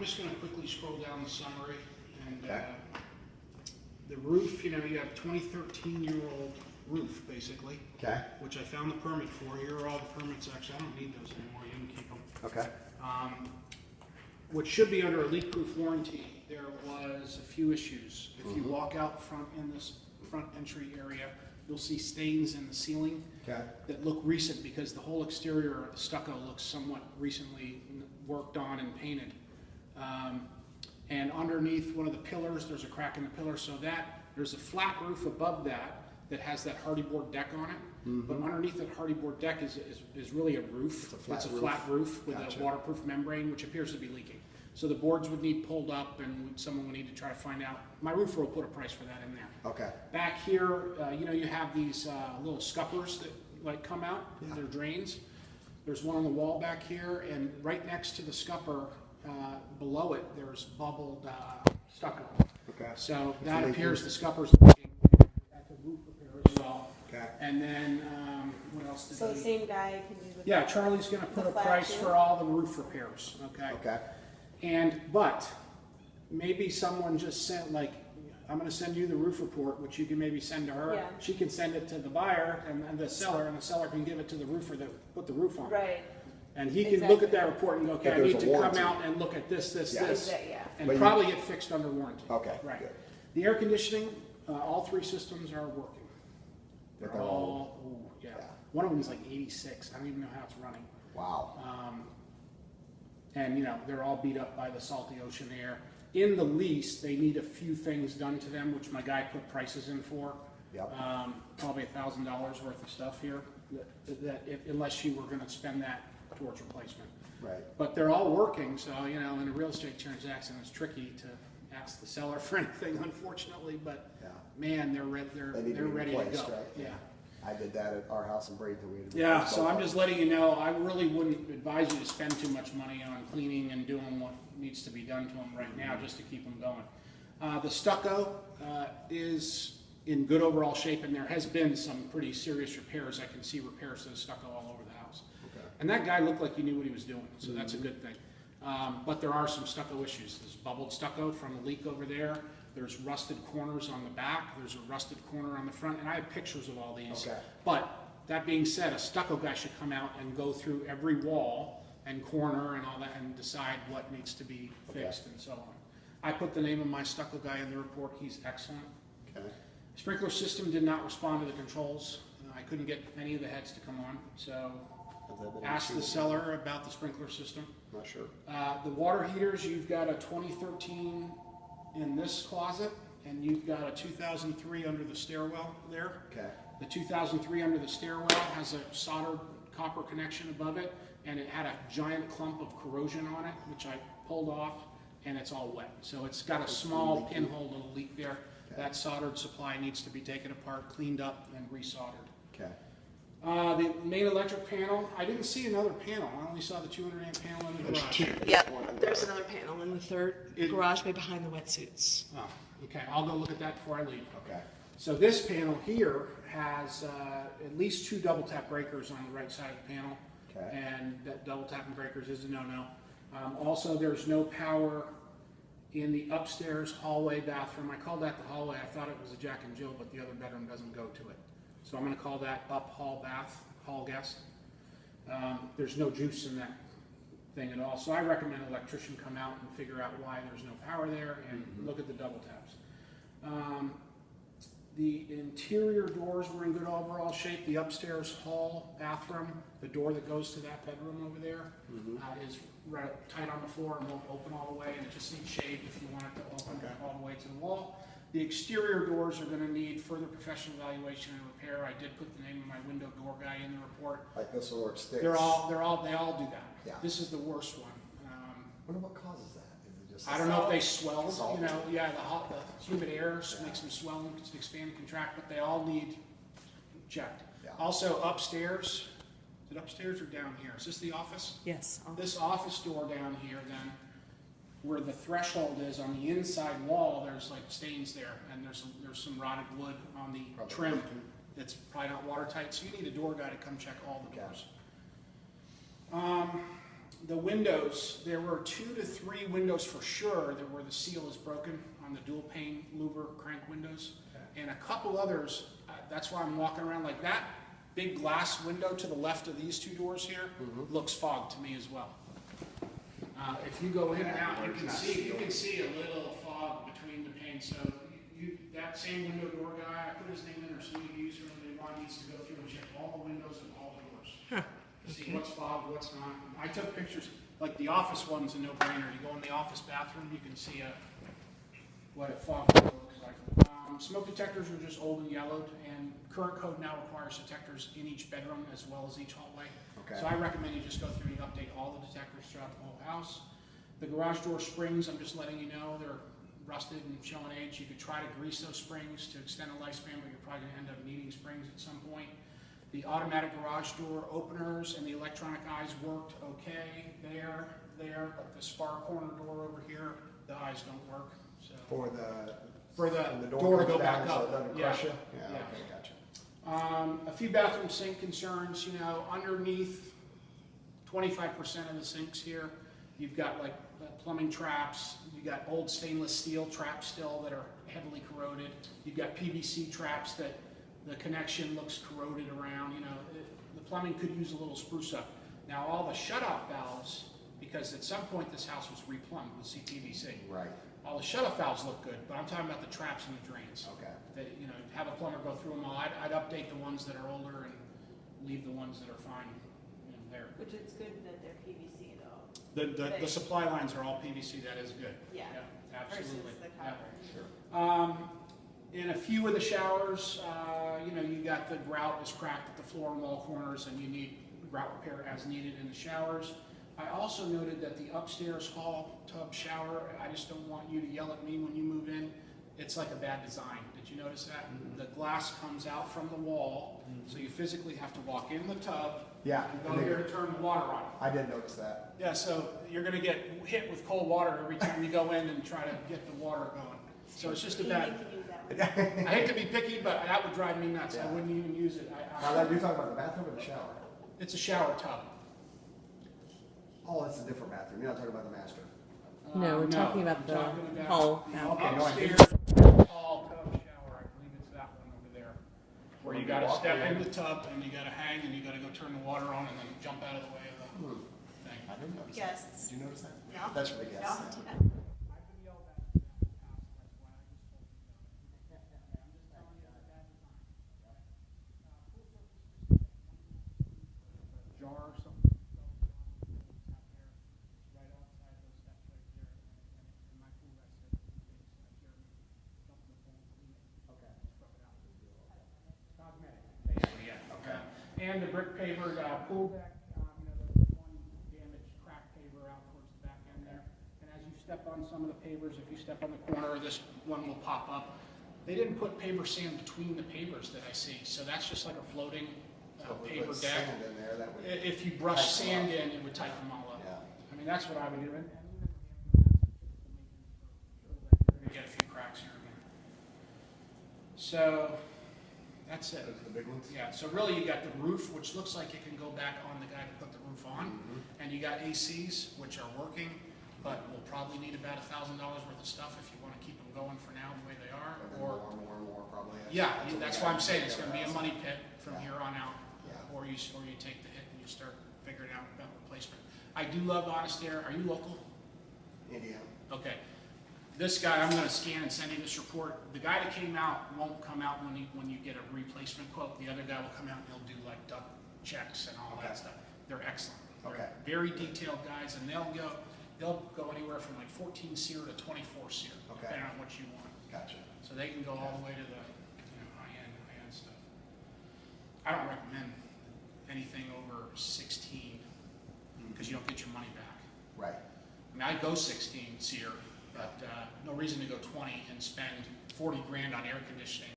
just going to quickly scroll down the summary. And the roof, you know, you have 2013-year-old roof, basically. Okay. Which I found the permit for. Here are all the permits. Actually, I don't need those anymore. You can keep them. Okay. Which should be under a leak-proof warranty. There was a few issues. If you walk out front in this front entry area, you'll see stains in the ceiling that look recent because the whole exterior of the stucco looks somewhat recently worked on and painted. And underneath one of the pillars, there's a crack in the pillar, so that there's a flat roof above that has that hardy board deck on it. But underneath that hardy board deck is really a roof. It's a flat roof with a waterproof membrane, which appears to be leaking. So the boards would need pulled up, and someone would need to try to find out. My roofer will put a price for that in there. Okay. Back here, you know, you have these little scuppers that like come out. They're drains. There's one on the wall back here, and right next to the scupper, below it, there's bubbled stucco. Okay. So that appears the scupper's leaking. That's a roof repair as well. Okay. And then what else did So the same guy can do the... Yeah, Charlie's going to put a price for all the roof repairs. Okay. Okay. But maybe someone just sent, like, I'm going to send you the roof report, which you can maybe send to her. Yeah. She can send it to the buyer and the seller can give it to the roofer that put the roof on. Right. And he can look at that report and go, okay, I need to come out and look at this, Yeah. and But probably get fixed under warranty. Okay, right. good. The air conditioning, all three systems are working. They're all, yeah. One of them is like 86. I don't even know how it's running. Wow. And you know, they're all beat up by the salty ocean air. In the lease, they need a few things done to them, which my guy put prices in for. Yep. Probably $1,000 worth of stuff here, unless you were going to spend that towards replacement. Right. But they're all working, so you know, in a real estate transaction, it's tricky to ask the seller for anything, unfortunately. But man, they're ready to go. Right? Yeah. I did that at our house in Bradenton. Yeah, so I'm just letting you know, I really wouldn't advise you to spend too much money on cleaning and doing what needs to be done to them right now just to keep them going. The stucco is in good overall shape, and there has been some pretty serious repairs. I can see repairs to the stucco all over the house. Okay. And that guy looked like he knew what he was doing, so that's a good thing. But there are some stucco issues. There's bubbled stucco from the leak over there. There's rusted corners on the back. There's a rusted corner on the front, and I have pictures of all these. Okay. But that being said, a stucco guy should come out and go through every wall and corner and all that and decide what needs to be fixed and so on. I put the name of my stucco guy in the report. He's excellent. Okay. Sprinkler system did not respond to the controls. I couldn't get any of the heads to come on, so ask the seller about the sprinkler system. Not sure. The water heaters, you've got a 2013 in this closet, and you've got a 2003 under the stairwell there. Okay. The 2003 under the stairwell has a soldered copper connection above it, and it had a giant clump of corrosion on it, which I pulled off, and it's all wet. So it's got a small pinhole little leak there. Okay. That soldered supply needs to be taken apart, cleaned up, and resoldered. Okay. The main electric panel, I didn't see another panel. I only saw the 200 amp panel in the garage. Yep, there's another panel in the third garage bay behind the wetsuits. Oh, okay. I'll go look at that before I leave. Okay. So this panel here has at least 2 double tap breakers on the right side of the panel. Okay. And that double tapping breakers is a no-no. Also, there's no power in the upstairs hallway bathroom. I called that the hallway. I thought it was a Jack and Jill, but the other bedroom doesn't go to it. So I'm going to call that up hall bath, hall guest. There's no juice in that thing at all. So I recommend an electrician come out and figure out why there's no power there and look at the double taps. The interior doors were in good overall shape. The upstairs hall bathroom, the door that goes to that bedroom over there is right tight on the floor and won't open all the way, and it just needs shade if you want it to open all the way to the wall. The exterior doors are going to need further professional evaluation and repair. I did put the name of my window door guy in the report. Like this one where it sticks. They all do that. Yeah. This is the worst one. I wonder what causes that. Is it just I don't know if they swell. Salt. You know, yeah, the humid air makes them swell and expand and contract, but they all need checked. Yeah. Also upstairs. Is it upstairs or down here? Is this the office? Yes. This office door down here, then, where the threshold is on the inside wall, there's like stains there, and there's some rotted wood on the trim that's probably not watertight. So you need a door guy to come check all the doors. The windows, there were 2 to 3 windows for sure that where the seal is broken on the dual pane louver crank windows. And a couple others, that's why I'm walking around like that. Big glass window to the left of these 2 doors here looks fogged to me as well. If you go in and out, you can see a little fog between the panes. So that same window door guy, I put his name in there so you can use whatever they want. Needs to go through and check all the windows and all the doors. To see what's fogged, what's not. I took pictures, like the office one's a no-brainer. You go in the office bathroom, you can see what a fog window looks like. Smoke detectors are just old and yellowed, and current code now requires detectors in each bedroom as well as each hallway. Okay. So I recommend you just go through and update all the detectors throughout the whole house. The garage door springs, I'm just letting you know, they're rusted and showing age. You could try to grease those springs to extend the lifespan, but you're probably going to end up needing springs at some point. The automatic garage door openers and the electronic eyes worked okay there, but this far corner door over here, the eyes don't work. So For the when the door door to comes go down back so up. it doesn't Yeah. crush you? Yeah. Okay, gotcha. A few bathroom sink concerns, underneath 25% of the sinks here, you've got like plumbing traps, you've got old stainless steel traps still that are heavily corroded, you've got PVC traps that the connection looks corroded around, the plumbing could use a little spruce up. Now all the shutoff valves, because at some point this house was replumbed with CPVC. Right. All the shutoff valves look good, but I'm talking about the traps and the drains. Okay. That, have a plumber go through them all. I'd update the ones that are older and leave the ones that are fine, there. Which it's good that they're PVC though. The supply lines are all PVC, that is good. Yeah. Absolutely. Versus the Yeah. copper. In a few of the showers, you got the grout is cracked at the floor and wall corners and you need grout repair as needed in the showers. I also noted that the upstairs hall tub shower, I just don't want you to yell at me when you move in. It's like a bad design. Did you notice that? The glass comes out from the wall, so you physically have to walk in the tub Yeah. and go here to turn the water on. I did notice that. Yeah, so you're going to get hit with cold water every time you go in and try to get the water going. So it's just a bad. You can use that one. I hate to be picky, but that would drive me nuts. I Yeah. wouldn't even use it. Now, that, you're talking about the bathroom or the shower? It's a shower tub. Oh, that's a different bathroom. You're not talking about the master. No, we're talking about I'm the talking about hall the now. Okay, no, I upstairs hall tub shower. I believe it's that one over there. Where you got to step in the tub and you got to hang and you got to go turn the water on and then jump out of the way of the thing. I didn't notice Guests. that. Did you notice that? No. That's for the guests. No. I've been yelled at in the past, that's why I just told you that. I'm just telling you it's a bad design. Pool surface a jar or something. Right outside those steps right there. And my pool guy said, Jeremy, jump in the pool and clean it. Okay. Scrub it out. It's cosmetic, basically, yeah. Okay. And the brick pavered pool deck, the one damaged crack paver out towards the back end there. And as you step on some of the pavers, if you step on the corner, this one will pop up. They didn't put paver sand between the pavers that I see, so that's just like a floating So if we paver put deck. sand in there, that would. If you brush tighten them sand up. in, it would tighten them all up. Yeah. I mean, that's what I would do. And you're gonna get a few cracks here and there. So, that's it. Those are the big ones? Yeah, so really you got the roof, which looks like it can go back on the guy to put the roof on. And you got ACs, which are working, but we'll probably need about $1,000 worth of stuff if you want to keep them going for now the way they are. And then Or, more probably. yeah, that's why I'm saying it's gonna be a money pit from Yeah. here on out. Yeah. Or you take the hit and you start figuring out about replacement. I do love Honest Air. Are you local? Indiana. Okay. This guy, I'm gonna scan and send you this report. The guy that came out won't come out when you get a replacement quote. The other guy will come out and he'll do like duct checks and all Okay. that stuff. They're excellent. They're Okay. very detailed guys, and they'll go anywhere from like 14 SEER to 24 SEER, Okay. depending on what you want. Gotcha. So they can go all the way to the high-end stuff. I don't recommend anything over 16 because you don't get your money back. Right. I mean, I'd go 16 SEER, but no reason to go 20 and spend 40 grand on air conditioning.